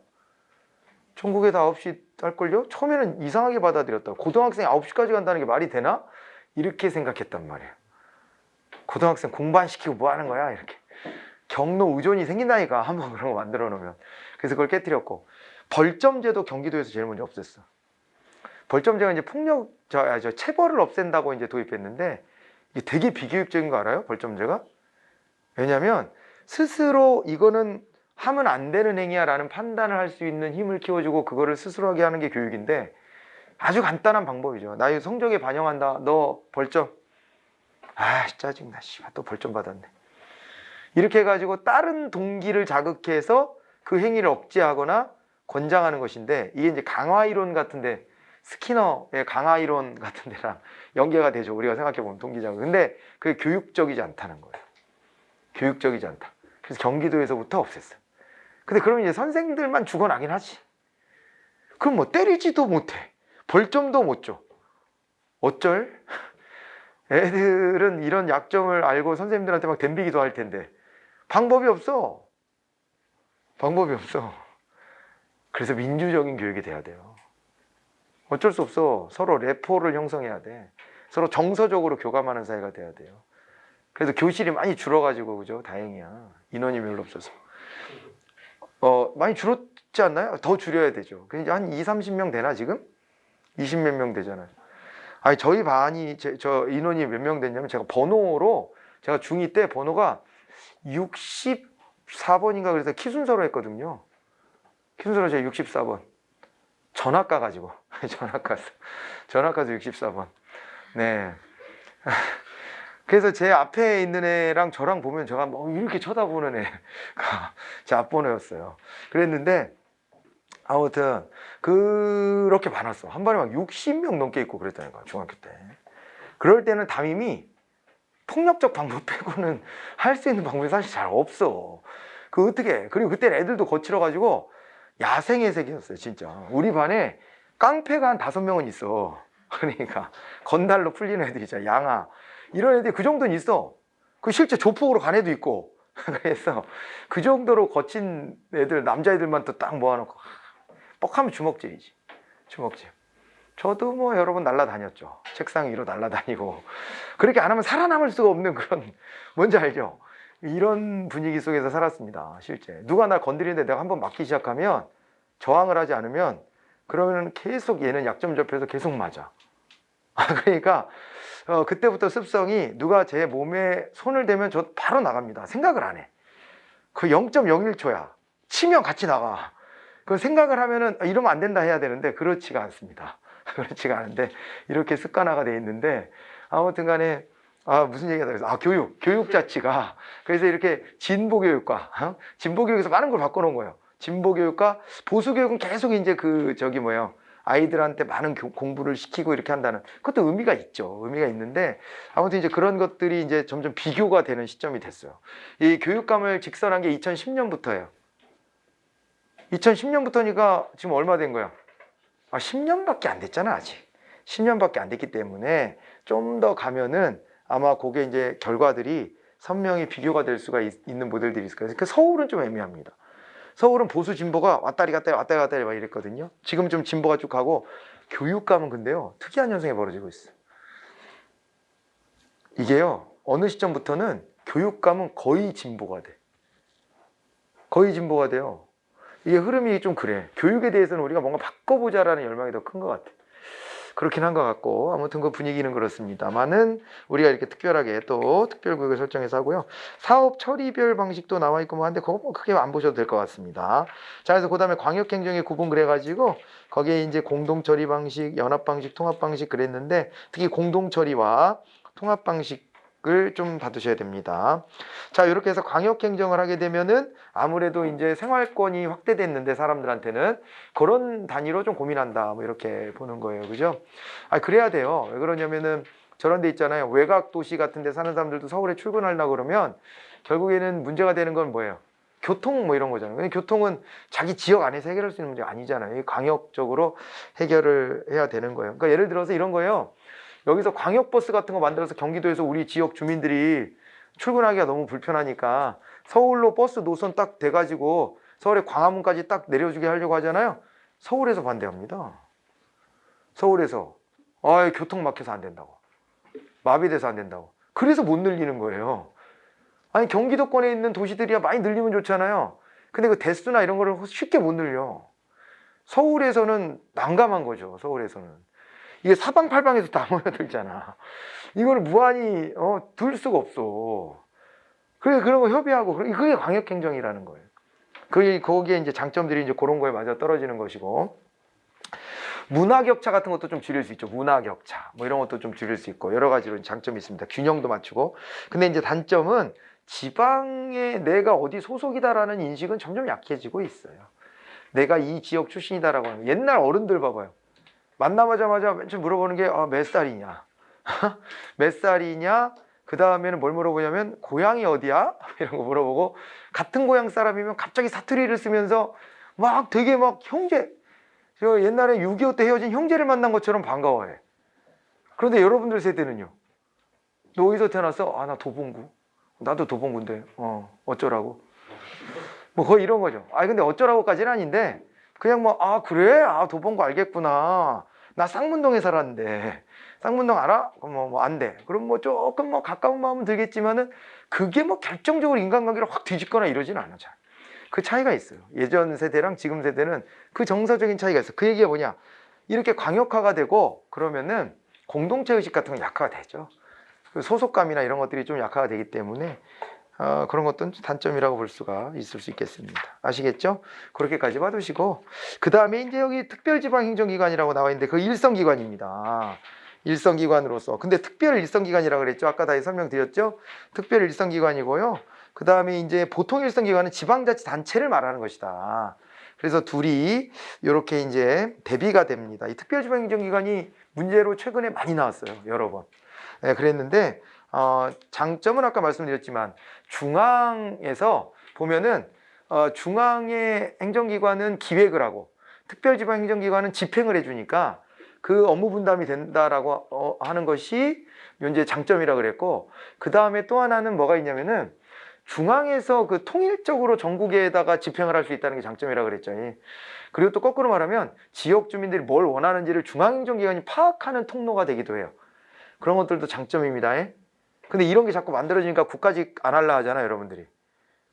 전국에 다 9시 할걸요? 처음에는 이상하게 받아들였다. 고등학생이 9시까지 간다는 게 말이 되나? 이렇게 생각했단 말이에요. 고등학생 공부시키고 뭐 하는 거야? 이렇게. 경로 의존이 생긴다니까, 한번 그런 거 만들어 놓으면. 그래서 그걸 깨뜨렸고, 벌점제도 경기도에서 제일 먼저 없앴어. 벌점제가 이제 체벌을 없앤다고 이제 도입했는데, 이게 되게 비교육적인 거 알아요? 벌점제가? 왜냐면 스스로 이거는 하면 안 되는 행위야 라는 판단을 할 수 있는 힘을 키워주고 그거를 스스로 하게 하는 게 교육인데, 아주 간단한 방법이죠. 나 이거 성적에 반영한다. 너 벌점. 아, 짜증나. 씨발, 또 벌점 받았네. 이렇게 해가지고 다른 동기를 자극해서 그 행위를 억제하거나 권장하는 것인데, 이게 이제 강화이론 같은데, 스키너의 강화이론 같은 데랑 연계가 되죠. 우리가 생각해보면 동기자극. 근데 그게 교육적이지 않다는 거예요. 교육적이지 않다. 그래서 경기도에서부터 없앴어. 근데 그러면 이제 선생들만 죽어나긴 하지. 그럼 뭐 때리지도 못해. 벌점도 못 줘. 어쩔? 애들은 이런 약점을 알고 선생님들한테 막 덤비기도 할 텐데 방법이 없어. 방법이 없어. 그래서 민주적인 교육이 돼야 돼요. 어쩔 수 없어. 서로 레포를 형성해야 돼. 서로 정서적으로 교감하는 사이가 돼야 돼요. 그래서 교실이 많이 줄어가지고, 그죠? 다행이야. 인원이 별로 없어서. 많이 줄었지 않나요? 더 줄여야 되죠. 그러니까 한 20, 30명 되나 지금? 20몇 명 되잖아요. 아니, 저희 반이 저 인원이 몇 명 됐냐면, 제가 번호로, 제가 중2 때 번호가 64번인가 그래서 키순서로 했거든요. 키순서로 제가 64번. 전학가 가지고. 전학가서 64번. 네. 그래서 제 앞에 있는 애랑 저랑 보면 제가 뭐 이렇게 쳐다보는 애가 제 앞번호였어요. 그랬는데 아무튼 그렇게 많았어. 한 번에 막 60명 넘게 있고 그랬다니까, 중학교 때. 그럴 때는 담임이 폭력적 방법 빼고는 할 수 있는 방법이 사실 잘 없어. 그 어떻게 해? 그리고 그때 애들도 거칠어가지고 야생의 세계였어요, 진짜. 우리 반에 깡패가 한 5명은 있어. 그러니까 건달로 풀리는 애들이 있잖아. 양아. 이런 애들이 그 정도는 있어. 그 실제 조폭으로 간 애도 있고. 그래서 그 정도로 거친 애들, 남자애들만 또 딱 모아놓고 뻑하면 주먹질이지. 주먹질. 저도 뭐 여러 번 날라다녔죠. 책상 위로 날라다니고. 그렇게 안 하면 살아남을 수가 없는 그런, 뭔지 알죠? 이런 분위기 속에서 살았습니다. 실제. 누가 날 건드리는데 내가 한번 맞기 시작하면, 저항을 하지 않으면, 그러면 계속 얘는 약점 잡혀서 계속 맞아. 그러니까 그때부터 습성이, 누가 제 몸에 손을 대면 저 바로 나갑니다. 생각을 안 해. 그 0.01초야. 치면 같이 나가. 그 생각을 하면은 이러면 안 된다 해야 되는데 그렇지가 않습니다. 그렇지가 않은데 이렇게 습관화가 돼 있는데, 아무튼 간에 무슨 얘기가 나서 교육 자치가, 그래서 이렇게 진보 교육과 진보 교육에서 많은 걸 바꿔 놓은 거예요. 진보 교육과 보수 교육은 계속 이제 아이들한테 많은 공부를 시키고 이렇게 한다는, 그것도 의미가 있죠. 의미가 있는데, 아무튼 이제 그런 것들이 이제 점점 비교가 되는 시점이 됐어요. 이 교육감을 직선한 게 2010년부터예요. 2010년부터니까 지금 얼마 된 거야? 10년밖에 안 됐잖아, 아직. 10년밖에 안 됐기 때문에 좀 더 가면은 아마 그게 이제 결과들이 선명히 비교가 될 수가 있는 모델들이 있을 거예요. 그 서울은 좀 애매합니다. 서울은 보수 진보가 왔다리 갔다리 왔다리 갔다리 막 이랬거든요. 지금 좀 진보가 쭉 가고, 교육감은 근데요, 특이한 현상이 벌어지고 있어요. 이게요, 어느 시점부터는 교육감은 거의 진보가 돼. 거의 진보가 돼요. 이게 흐름이 좀 그래. 교육에 대해서는 우리가 뭔가 바꿔보자라는 열망이 더 큰 것 같아. 그렇긴 한 것 같고, 아무튼 그 분위기는 그렇습니다만은, 우리가 이렇게 특별하게 또 특별구역을 설정해서 하고요. 사업 처리별 방식도 나와 있고 뭐 한데, 그거 뭐 크게 안 보셔도 될 것 같습니다. 자, 그래서 그 다음에 광역행정의 구분 그래가지고, 거기에 이제 공동처리 방식, 연합 방식, 통합 방식 그랬는데, 특히 공동처리와 통합 방식을 좀 봐두셔야 됩니다. 자, 이렇게 해서 광역행정을 하게 되면은 아무래도 이제 생활권이 확대됐는데, 사람들한테는 그런 단위로 좀 고민한다, 뭐 이렇게 보는 거예요. 그죠? 그래야 돼요. 왜 그러냐면은, 저런 데 있잖아요. 외곽 도시 같은 데 사는 사람들도 서울에 출근하려고 그러면 결국에는 문제가 되는 건 뭐예요? 교통 뭐 이런 거잖아요. 근데 교통은 자기 지역 안에서 해결할 수 있는 문제가 아니잖아요. 광역적으로 해결을 해야 되는 거예요. 그러니까 예를 들어서 이런 거예요. 여기서 광역버스 같은 거 만들어서 경기도에서 우리 지역 주민들이 출근하기가 너무 불편하니까 서울로 버스 노선 딱 돼가지고 서울의 광화문까지 딱 내려주게 하려고 하잖아요. 서울에서 반대합니다. 서울에서 교통 막혀서 안 된다고, 마비돼서 안 된다고. 그래서 못 늘리는 거예요. 아니, 경기도권에 있는 도시들이야 많이 늘리면 좋잖아요. 근데 그 대수나 이런 거를 쉽게 못 늘려. 서울에서는 난감한 거죠. 서울에서는 이게 사방팔방에서 다 모여들잖아. 이걸 무한히 둘 수가 없어. 그래, 그런 거 협의하고, 그게 광역행정이라는 거예요. 거기에 이제 장점들이 이제 그런 거에 맞아 떨어지는 것이고, 문화격차 같은 것도 좀 줄일 수 있죠. 문화격차 뭐 이런 것도 좀 줄일 수 있고, 여러 가지로 장점이 있습니다. 균형도 맞추고. 근데 이제 단점은 지방에 내가 어디 소속이다라는 인식은 점점 약해지고 있어요. 내가 이 지역 출신이다라고 하는, 옛날 어른들 봐봐요. 만나자마자 맨 처음 물어보는 게 몇 살이냐 몇 살이냐, 그 다음에는 뭘 물어보냐면 고향이 어디야? 이런 거 물어보고, 같은 고향 사람이면 갑자기 사투리를 쓰면서 막 되게 막 형제, 저 옛날에 6.25 때 헤어진 형제를 만난 것처럼 반가워해. 그런데 여러분들 세대는요, 너 어디서 태어났어? 나 도봉구. 나도 도봉구인데 어쩌라고? 뭐 거의 이런 거죠. 근데 어쩌라고까지는 아닌데, 그냥 뭐 그래? 도봉구 알겠구나. 나 쌍문동에 살았는데 쌍문동 알아? 그럼 뭐 안 돼. 그럼 뭐 조금 뭐 가까운 마음은 들겠지만은, 그게 뭐 결정적으로 인간관계를 확 뒤집거나 이러진 않아. 잘. 그 차이가 있어요. 예전 세대랑 지금 세대는 그 정서적인 차이가 있어요. 그 얘기가 뭐냐? 이렇게 광역화가 되고 그러면은 공동체 의식 같은 건 약화가 되죠. 소속감이나 이런 것들이 좀 약화가 되기 때문에 그런 것도 단점이라고 볼 수가 있을 수 있겠습니다. 아시겠죠? 그렇게까지 봐두시고, 그 다음에 이제 여기 특별지방행정기관이라고 나와 있는데, 그 일선기관입니다. 일선기관으로서. 근데 특별 일선기관이라고 그랬죠? 아까 다 설명드렸죠? 특별 일선기관이고요. 그 다음에 이제 보통 일선기관은 지방자치단체를 말하는 것이다. 그래서 둘이 이렇게 이제 대비가 됩니다. 이 특별지방행정기관이 문제로 최근에 많이 나왔어요. 여러 번. 네, 그랬는데, 장점은 아까 말씀드렸지만, 중앙에서 보면은 중앙의 행정기관은 기획을 하고 특별지방행정기관은 집행을 해주니까, 그 업무 분담이 된다라고 하는 것이 이제 장점이라 그랬고, 그 다음에 또 하나는 뭐가 있냐면은 중앙에서 그 통일적으로 전국에다가 집행을 할 수 있다는 게 장점이라 그랬죠. 그리고 또 거꾸로 말하면 지역 주민들이 뭘 원하는지를 중앙행정기관이 파악하는 통로가 되기도 해요. 그런 것들도 장점입니다. 근데 이런 게 자꾸 만들어지니까 국가직 안 할라 하잖아요, 여러분들이.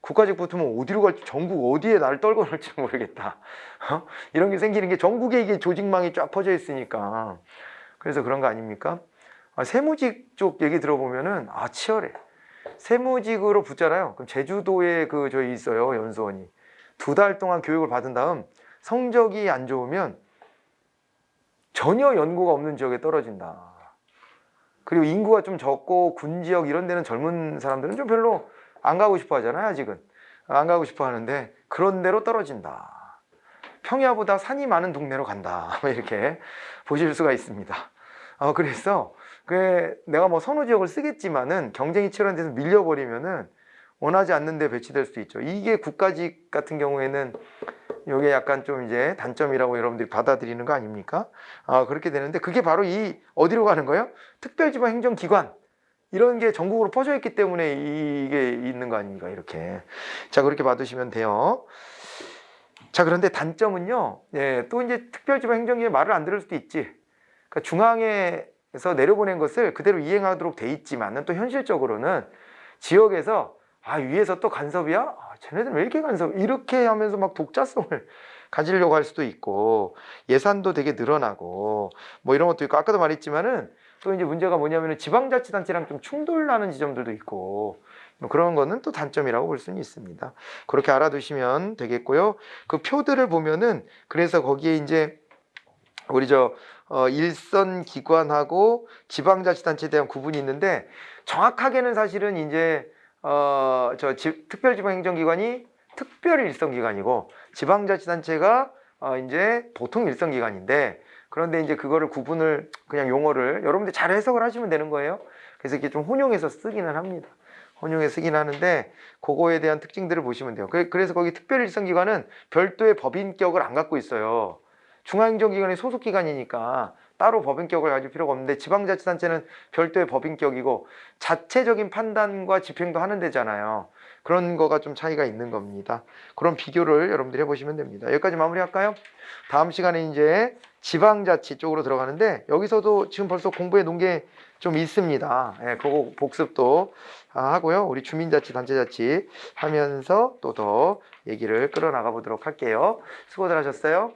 국가직 붙으면 어디로 갈지, 전국 어디에 나를 떨궈 놓을지 모르겠다. 이런 게 생기는 게 전국에 이게 조직망이 쫙 퍼져 있으니까. 그래서 그런 거 아닙니까? 세무직 쪽 얘기 들어보면은 치열해. 세무직으로 붙잖아요. 그럼 제주도에 저희 있어요, 연수원이. 2달 동안 교육을 받은 다음 성적이 안 좋으면 전혀 연고가 없는 지역에 떨어진다. 그리고 인구가 좀 적고 군 지역 이런 데는 젊은 사람들은 좀 별로 안 가고 싶어 하잖아요, 아직은. 안 가고 싶어 하는데 그런 데로 떨어진다. 평야보다 산이 많은 동네로 간다. 이렇게 보실 수가 있습니다. 그래서 내가 뭐 선호 지역을 쓰겠지만은 경쟁이 치열한 데서 밀려버리면은 원하지 않는 데 배치될 수 있죠. 이게 국가직 같은 경우에는 이게 약간 좀 이제 단점이라고 여러분들이 받아들이는 거 아닙니까? 그렇게 되는데 그게 바로 어디로 가는 거예요? 특별지방행정기관. 이런 게 전국으로 퍼져 있기 때문에 이게 있는 거 아닙니까? 이렇게. 자, 그렇게 봐두시면 돼요. 자, 그런데 단점은요. 또 이제 특별지방행정기관이 말을 안 들을 수도 있지. 그러니까 중앙에서 내려보낸 것을 그대로 이행하도록 돼 있지만은 또 현실적으로는 지역에서 위에서 또 간섭이야? 쟤네들 왜 이렇게 간섭? 이렇게 하면서 막 독자성을 가지려고 할 수도 있고, 예산도 되게 늘어나고 뭐 이런 것도 있고, 아까도 말했지만은 또 이제 문제가 뭐냐면은 지방자치단체랑 좀 충돌나는 지점들도 있고, 뭐 그런 거는 또 단점이라고 볼 수는 있습니다. 그렇게 알아두시면 되겠고요. 그 표들을 보면은 그래서 거기에 이제 우리 일선 기관하고 지방자치단체에 대한 구분이 있는데, 정확하게는 사실은 이제 특별지방행정기관이 특별 일선기관이고 지방자치단체가 이제 보통 일선기관인데, 그런데 이제 그거를 구분을 그냥 용어를 여러분들 잘 해석을 하시면 되는 거예요. 그래서 이렇게 좀 혼용해서 쓰기는 합니다. 혼용해서 쓰긴 하는데 그거에 대한 특징들을 보시면 돼요. 그래서 거기 특별 일선기관은 별도의 법인격을 안 갖고 있어요. 중앙행정기관의 소속기관이니까 따로 법인격을 가질 필요가 없는데, 지방자치단체는 별도의 법인격이고 자체적인 판단과 집행도 하는 데잖아요. 그런 거가 좀 차이가 있는 겁니다. 그런 비교를 여러분들이 해보시면 됩니다. 여기까지 마무리할까요? 다음 시간에 이제 지방자치 쪽으로 들어가는데, 여기서도 지금 벌써 공부해 놓은 게 좀 있습니다. 그거 복습도 하고요. 우리 주민자치, 단체자치 하면서 또 더 얘기를 끌어나가 보도록 할게요. 수고들 하셨어요.